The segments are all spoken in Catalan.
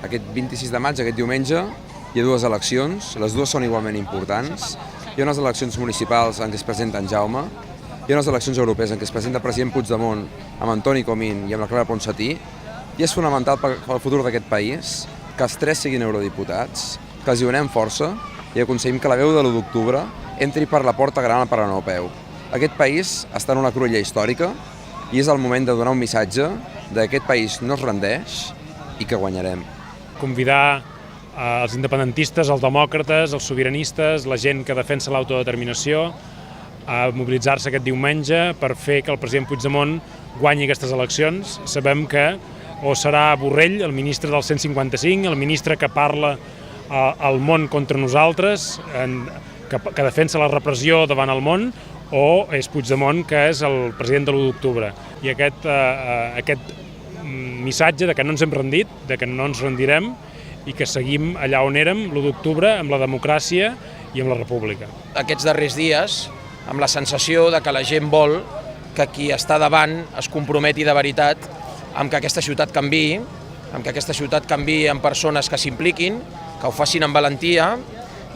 Aquest 26 de maig, aquest diumenge, hi ha dues eleccions, les dues són igualment importants. Hi ha unes eleccions municipals en què es presenta en Jaume, hi ha unes eleccions europees en què es presenta el president Puigdemont amb Antoni Comín i amb la Clara Ponsatí, i és fonamental pel futur d'aquest país que els tres siguin eurodiputats, que els hi donem força i aconseguim que la veu de l'1 d'octubre entri per la porta gran al Paranopeu. Aquest país està en una cruïlla històrica i és el moment de donar un missatge que aquest país no es rendeix i que guanyarem. Convidar els independentistes, els demòcrates, els sobiranistes, la gent que defensa l'autodeterminació a mobilitzar-se aquest diumenge per fer que el president Puigdemont guanyi aquestes eleccions. Sabem que o serà Borrell, el ministre del 155, el ministre que parla al món contra nosaltres, que defensa la repressió davant el món, o és Puigdemont, que és el president de l'1 d'octubre. I aquest missatge de que no ens hem rendit, de que no ens rendirem i que seguim allà on érem l'1 d'octubre, amb la democràcia i amb la república. Aquests darrers dies, amb la sensació de que la gent vol que qui està davant es comprometi de veritat amb que aquesta ciutat canviï, amb persones que s'impliquin, que ho facin amb valentia,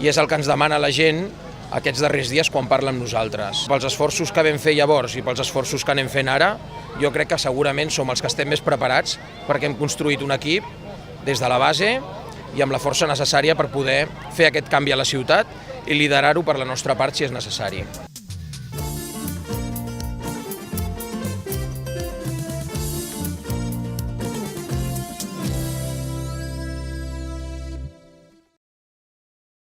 i és el que ens demana la gent aquests darrers dies quan parla amb nosaltres. Pels esforços que vam fer llavors i pels esforços que anem fent ara, jo crec que segurament som els que estem més preparats perquè hem construït un equip des de la base i amb la força necessària per poder fer aquest canvi a la ciutat i liderar-ho per la nostra part si és necessari.